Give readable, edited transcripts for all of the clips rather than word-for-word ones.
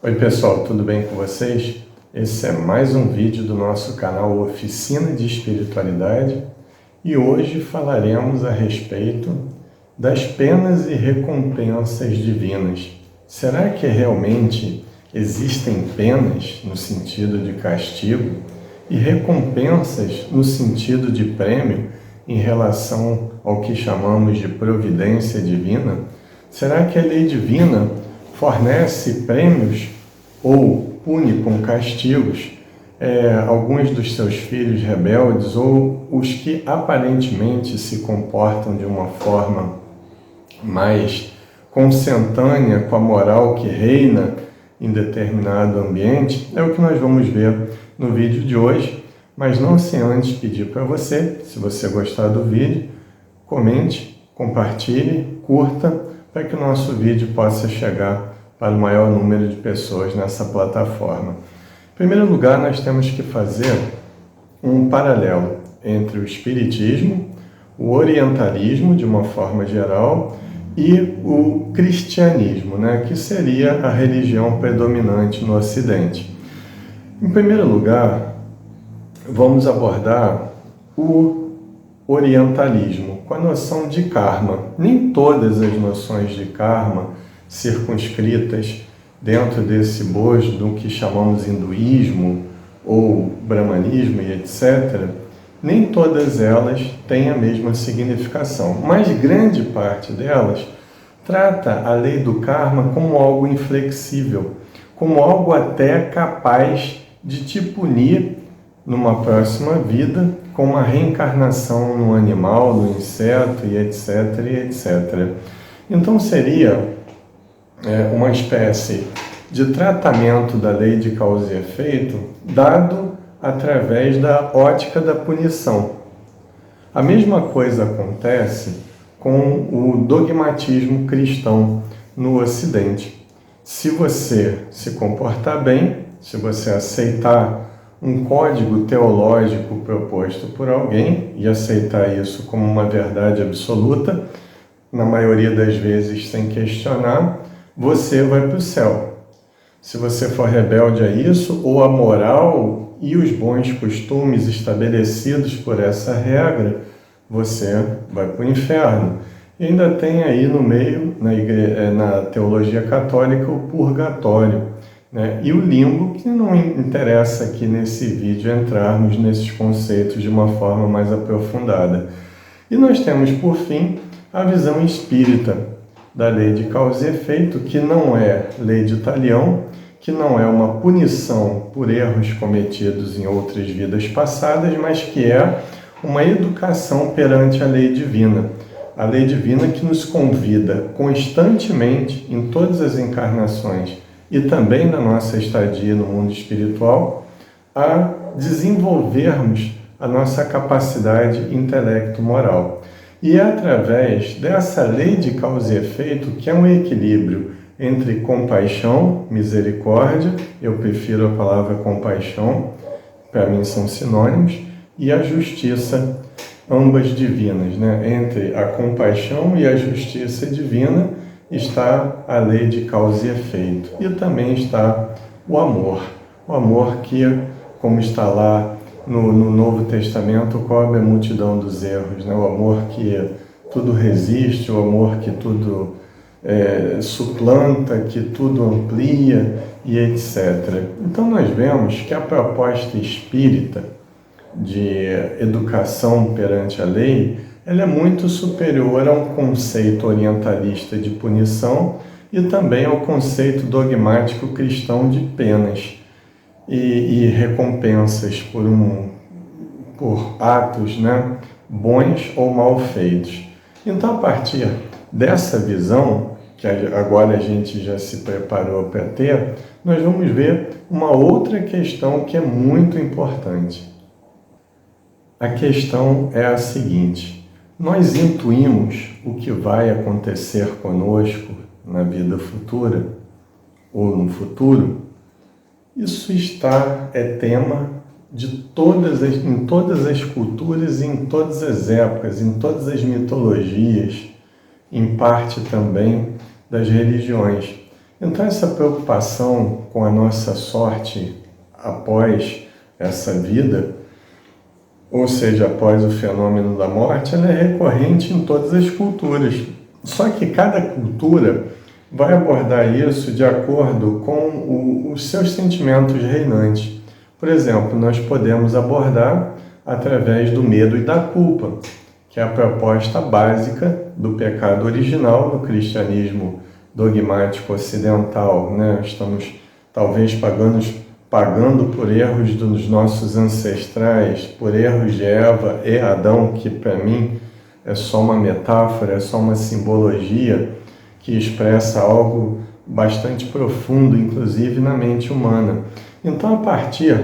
Oi pessoal, tudo bem com vocês? Esse é mais um vídeo do nosso canal Oficina de Espiritualidade e hoje falaremos a respeito das penas e recompensas divinas. Será que realmente existem penas no sentido de castigo e recompensas no sentido de prêmio em relação ao que chamamos de providência divina? Será que a lei divina fornece prêmios ou pune com castigos alguns dos seus filhos rebeldes ou os que aparentemente se comportam de uma forma mais consentânea com a moral que reina em determinado ambiente? É o que nós vamos ver no vídeo de hoje, mas não sem antes pedir para você, se você gostar do vídeo, comente, compartilhe, curta, para que o nosso vídeo possa chegar para o maior número de pessoas nessa plataforma. Em primeiro lugar, nós temos que fazer um paralelo entre o espiritismo, o orientalismo, de uma forma geral, e o cristianismo, que seria a religião predominante no Ocidente. Em primeiro lugar, vamos abordar o orientalismo, com a noção de karma. Nem todas as noções de karma circunscritas dentro desse bojo do que chamamos hinduísmo ou brahmanismo e etc., nem todas elas têm a mesma significação, mas grande parte delas trata a lei do karma como algo inflexível, como algo até capaz de te punir numa próxima vida, com uma reencarnação no animal, no inseto e etc, e etc. Então seria uma espécie de tratamento da lei de causa e efeito dado através da ótica da punição. A mesma coisa acontece com o dogmatismo cristão no Ocidente. Se você se comportar bem, se você aceitar um código teológico proposto por alguém e aceitar isso como uma verdade absoluta, na maioria das vezes sem questionar, você vai para o céu. Se você for rebelde a isso, ou a moral e os bons costumes estabelecidos por essa regra, você vai para o inferno. E ainda tem aí no meio, na teologia católica, o purgatório, e o limbo, que não interessa aqui nesse vídeo entrarmos nesses conceitos de uma forma mais aprofundada. E nós temos, por fim, a visão espírita da lei de causa e efeito, que não é lei de talião, que não é uma punição por erros cometidos em outras vidas passadas, mas que é uma educação perante a lei divina. A lei divina que nos convida constantemente, em todas as encarnações, e também na nossa estadia no mundo espiritual, a desenvolvermos a nossa capacidade intelecto-moral. E é através dessa lei de causa e efeito, que é um equilíbrio entre compaixão, misericórdia, eu prefiro a palavra compaixão, para mim são sinônimos, e a justiça, ambas divinas. Entre a compaixão e a justiça divina está a lei de causa e efeito. E também está o amor que, como está lá no Novo Testamento, cobre a multidão dos erros, o amor que tudo resiste, o amor que tudo suplanta, que tudo amplia e etc. Então nós vemos que a proposta espírita de educação perante a lei, ela é muito superior a um conceito orientalista de punição e também ao conceito dogmático cristão de penas e recompensas por atos bons ou mal feitos. Então, a partir dessa visão, que agora a gente já se preparou para ter, nós vamos ver uma outra questão que é muito importante. A questão é a seguinte: nós intuímos o que vai acontecer conosco na vida futura ou no futuro? Isso é tema de em todas as culturas, em todas as épocas, em todas as mitologias, em parte também das religiões. Então essa preocupação com a nossa sorte após essa vida, ou seja, após o fenômeno da morte, ela é recorrente em todas as culturas. Só que cada cultura vai abordar isso de acordo com os seus sentimentos reinantes. Por exemplo, nós podemos abordar através do medo e da culpa, que é a proposta básica do pecado original no cristianismo dogmático ocidental, né? Estamos talvez pagando por erros dos nossos ancestrais, por erros de Eva e Adão, que para mim é só uma metáfora, é só uma simbologia que expressa algo bastante profundo, inclusive na mente humana. Então, a partir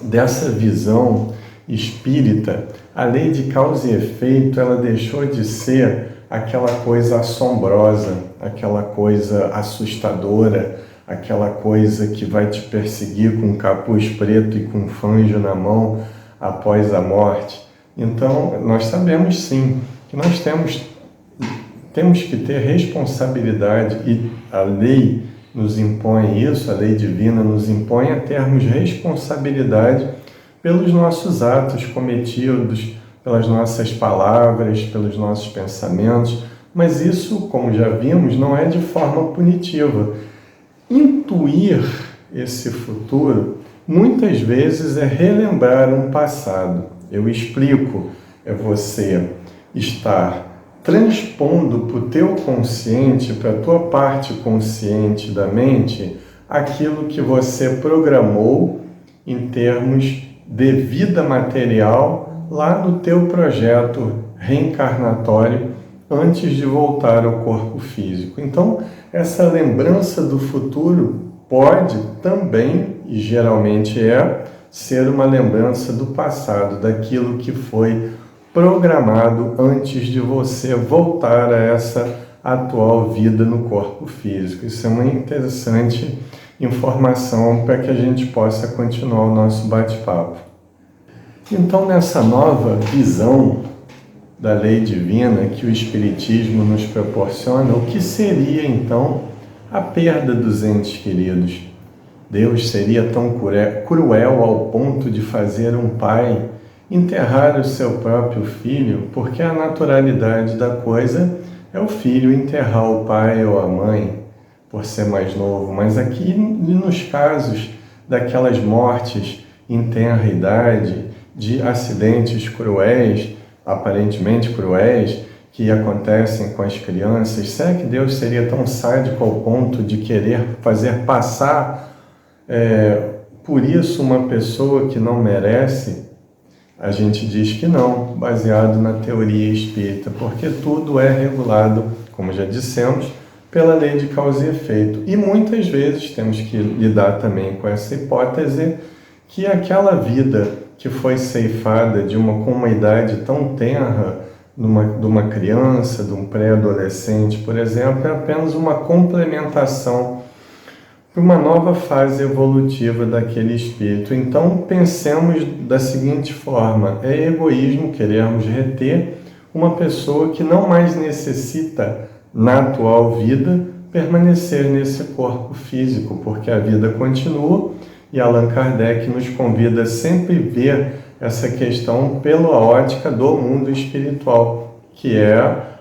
dessa visão espírita, a lei de causa e efeito, ela deixou de ser aquela coisa assombrosa, aquela coisa assustadora, aquela coisa que vai te perseguir com um capuz preto e com um fanjo na mão após a morte. Então, nós sabemos sim que nós temos que ter responsabilidade, e a lei nos impõe isso, a lei divina nos impõe a termos responsabilidade pelos nossos atos cometidos, pelas nossas palavras, pelos nossos pensamentos, mas isso, como já vimos, não é de forma punitiva. Intuir esse futuro, muitas vezes, é relembrar um passado. Eu explico, é você estar transpondo para o teu consciente, para a tua parte consciente da mente, aquilo que você programou em termos de vida material lá no teu projeto reencarnatório antes de voltar ao corpo físico. Então, essa lembrança do futuro pode também, e geralmente ser uma lembrança do passado, daquilo que foi programado antes de você voltar a essa atual vida no corpo físico. Isso é uma interessante informação para que a gente possa continuar o nosso bate-papo. Então, nessa nova visão da lei divina que o Espiritismo nos proporciona, o que seria então a perda dos entes queridos? Deus seria tão cruel ao ponto de fazer um pai enterrar o seu próprio filho, porque a naturalidade da coisa é o filho enterrar o pai ou a mãe por ser mais novo. Mas aqui, nos casos daquelas mortes em tenra idade, de acidentes cruéis, aparentemente cruéis, que acontecem com as crianças, será que Deus seria tão sádico ao ponto de querer fazer passar por isso uma pessoa que não merece? A gente diz que não, baseado na teoria espírita, porque tudo é regulado, como já dissemos, pela lei de causa e efeito. E muitas vezes temos que lidar também com essa hipótese que aquela vida que foi ceifada com uma idade tão tenra, de uma criança, de um pré-adolescente, por exemplo, é apenas uma complementação para uma nova fase evolutiva daquele espírito. Então, pensemos da seguinte forma: é egoísmo querermos reter uma pessoa que não mais necessita, na atual vida, permanecer nesse corpo físico, porque a vida continua, e Allan Kardec nos convida a sempre ver essa questão pela ótica do mundo espiritual, que é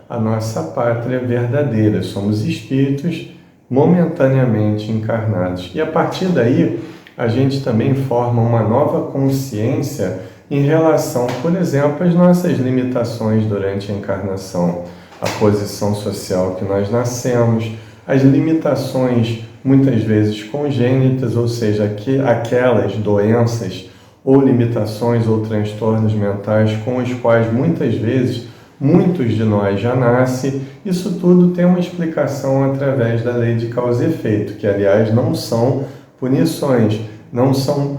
a nossa pátria verdadeira. Somos espíritos momentaneamente encarnados. E a partir daí, a gente também forma uma nova consciência em relação, por exemplo, às nossas limitações durante a encarnação, a posição social que nós nascemos, as limitações muitas vezes congênitas, ou seja, aquelas doenças ou limitações ou transtornos mentais com os quais muitas vezes muitos de nós já nascem. Isso tudo tem uma explicação através da lei de causa e efeito, que aliás não são punições, não são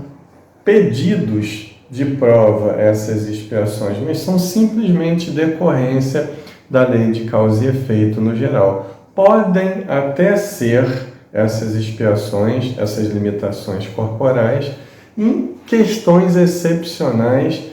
pedidos de prova essas expiações, mas são simplesmente decorrência da lei de causa e efeito no geral. Podem até ser essas expiações, essas limitações corporais, em questões excepcionais,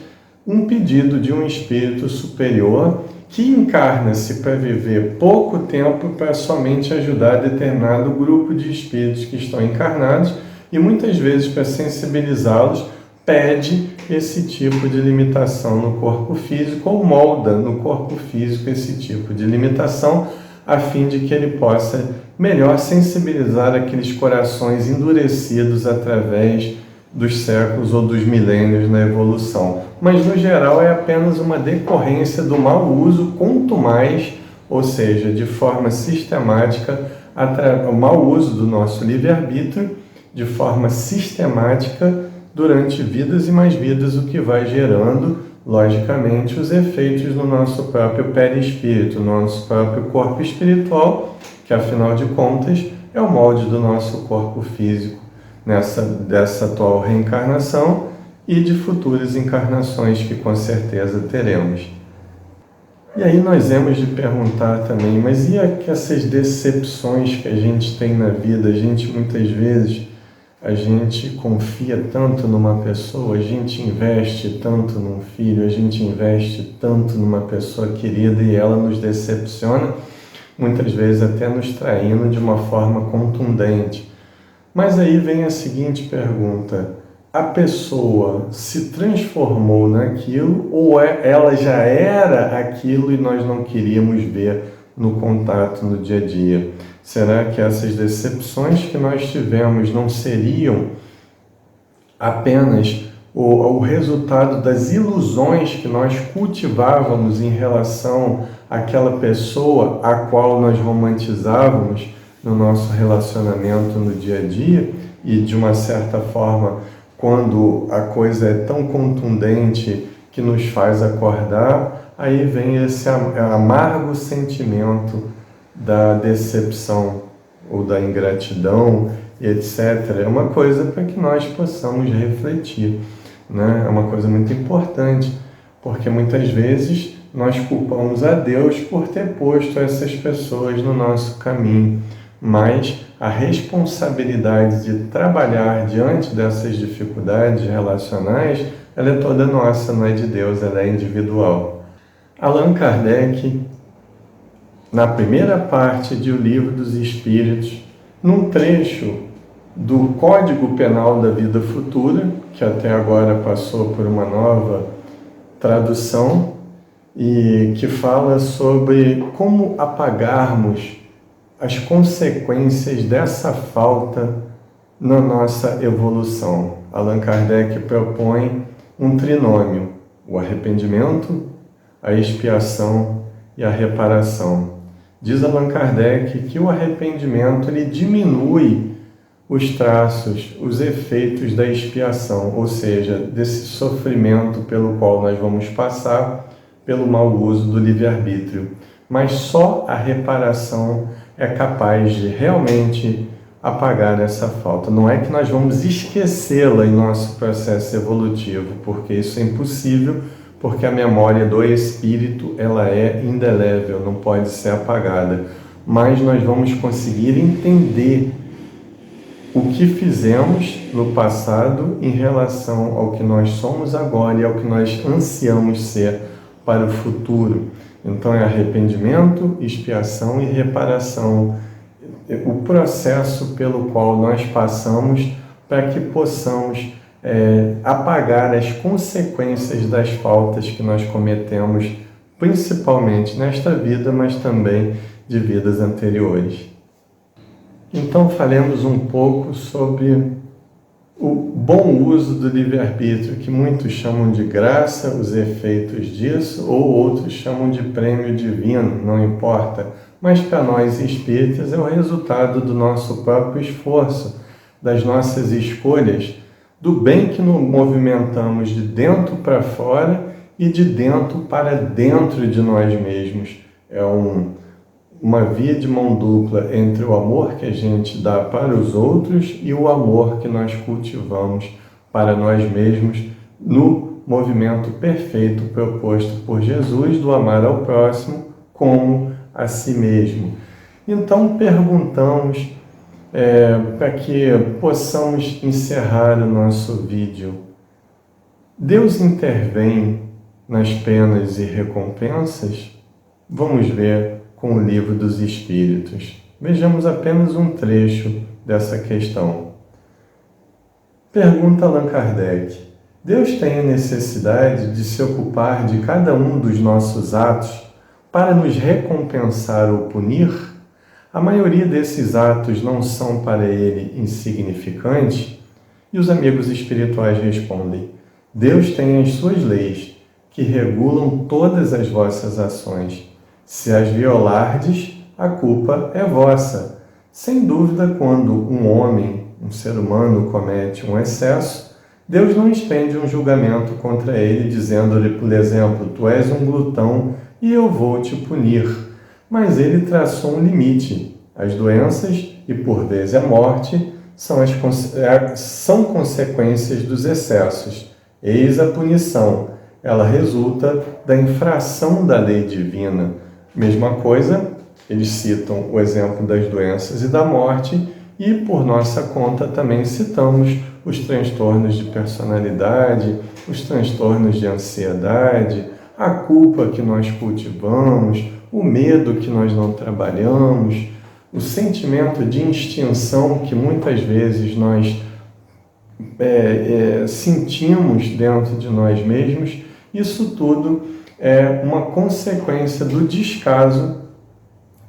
um pedido de um espírito superior que encarna-se para viver pouco tempo para somente ajudar determinado grupo de espíritos que estão encarnados e muitas vezes para sensibilizá-los pede esse tipo de limitação no corpo físico ou molda no corpo físico esse tipo de limitação a fim de que ele possa melhor sensibilizar aqueles corações endurecidos através dos séculos ou dos milênios na evolução. Mas, no geral, é apenas uma decorrência do mau uso, quanto mais, ou seja, de forma sistemática, o mau uso do nosso livre-arbítrio, de forma sistemática, durante vidas e mais vidas, o que vai gerando, logicamente, os efeitos no nosso próprio perispírito, no nosso próprio corpo espiritual, que, afinal de contas, é o molde do nosso corpo físico, dessa atual reencarnação e de futuras encarnações que com certeza teremos. E aí nós hemos de perguntar também, mas e essas decepções que a gente tem na vida? Muitas vezes, a gente confia tanto numa pessoa, a gente investe tanto num filho, a gente investe tanto numa pessoa querida e ela nos decepciona, muitas vezes até nos traindo de uma forma contundente. Mas aí vem a seguinte pergunta: a pessoa se transformou naquilo ou ela já era aquilo e nós não queríamos ver no contato no dia a dia? Será que essas decepções que nós tivemos não seriam apenas o resultado das ilusões que nós cultivávamos em relação àquela pessoa a qual nós romantizávamos no nosso relacionamento no dia a dia? E, de uma certa forma, quando a coisa é tão contundente que nos faz acordar, aí vem esse amargo sentimento da decepção ou da ingratidão, etc. É uma coisa para que nós possamos refletir, né? É uma coisa muito importante, porque muitas vezes nós culpamos a Deus por ter posto essas pessoas no nosso caminho, mas a responsabilidade de trabalhar diante dessas dificuldades relacionais, ela é toda nossa, não é de Deus, ela é individual. Allan Kardec, na primeira parte de O Livro dos Espíritos, num trecho do Código Penal da Vida Futura, que até agora passou por uma nova tradução, e que fala sobre como apagarmos as consequências dessa falta na nossa evolução. Allan Kardec propõe um trinômio: o arrependimento, a expiação e a reparação. Diz Allan Kardec que o arrependimento ele diminui os traços, os efeitos da expiação, ou seja, desse sofrimento pelo qual nós vamos passar pelo mau uso do livre-arbítrio. Mas só a reparação é capaz de realmente apagar essa falta. Não é que nós vamos esquecê-la em nosso processo evolutivo, porque isso é impossível, porque a memória do espírito ela é indelével, não pode ser apagada. Mas nós vamos conseguir entender o que fizemos no passado em relação ao que nós somos agora e ao que nós ansiamos ser para o futuro. Então é arrependimento, expiação e reparação, o processo pelo qual nós passamos para que possamos apagar as consequências das faltas que nós cometemos, principalmente nesta vida, mas também de vidas anteriores. Então falemos um pouco sobre o bom uso do livre-arbítrio, que muitos chamam de graça, os efeitos disso, ou outros chamam de prêmio divino, não importa. Mas para nós espíritas é o resultado do nosso próprio esforço, das nossas escolhas, do bem que nos movimentamos de dentro para fora e de dentro para dentro de nós mesmos. É uma via de mão dupla entre o amor que a gente dá para os outros e o amor que nós cultivamos para nós mesmos no movimento perfeito proposto por Jesus do amar ao próximo como a si mesmo. Então perguntamos, para que possamos encerrar o nosso vídeo: Deus intervém nas penas e recompensas? vamos ver com o Livro dos Espíritos. Vejamos apenas um trecho dessa questão. Pergunta Allan Kardec: Deus tem a necessidade de se ocupar de cada um dos nossos atos para nos recompensar ou punir? A maioria desses atos não são para ele insignificantes? E os amigos espirituais respondem: Deus tem as suas leis, que regulam todas as vossas ações. Se as violardes, a culpa é vossa. Sem dúvida, quando um homem, um ser humano, comete um excesso, Deus não estende um julgamento contra ele, dizendo-lhe, por exemplo, tu és um glutão e eu vou te punir. Mas ele traçou um limite. As doenças e, por vezes, a morte são consequências dos excessos. Eis a punição. Ela resulta da infração da lei divina. Mesma coisa, eles citam o exemplo das doenças e da morte e, por nossa conta, também citamos os transtornos de personalidade, os transtornos de ansiedade, a culpa que nós cultivamos, o medo que nós não trabalhamos, o sentimento de extinção que muitas vezes nós sentimos dentro de nós mesmos. Isso tudo é uma consequência do descaso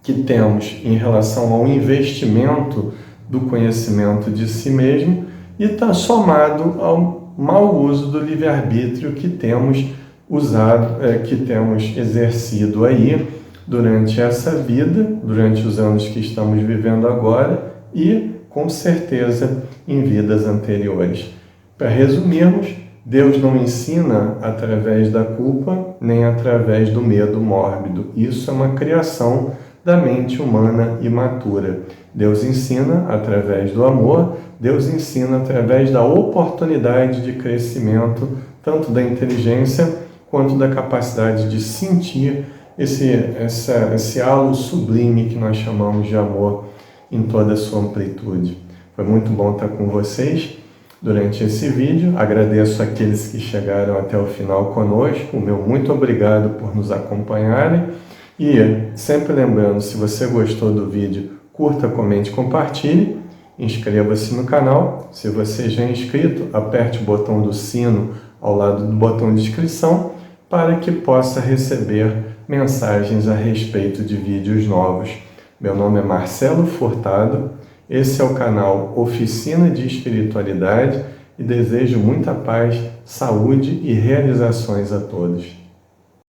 que temos em relação ao investimento do conhecimento de si mesmo e está somado ao mau uso do livre-arbítrio que temos usado, que temos exercido aí durante essa vida, durante os anos que estamos vivendo agora e, com certeza, em vidas anteriores. Para resumirmos, Deus não ensina através da culpa nem através do medo mórbido. Isso é uma criação da mente humana imatura. Deus ensina através do amor, Deus ensina através da oportunidade de crescimento, tanto da inteligência quanto da capacidade de sentir esse halo sublime que nós chamamos de amor em toda a sua amplitude. Foi muito bom estar com vocês durante esse vídeo. Agradeço aqueles que chegaram até o final conosco. O meu muito obrigado por nos acompanharem. E sempre lembrando, se você gostou do vídeo, curta, comente, compartilhe. Inscreva-se no canal. Se você já é inscrito, aperte o botão do sino ao lado do botão de inscrição para que possa receber mensagens a respeito de vídeos novos. Meu nome é Marcelo Furtado, esse é o canal Oficina de Espiritualidade e desejo muita paz, saúde e realizações a todos.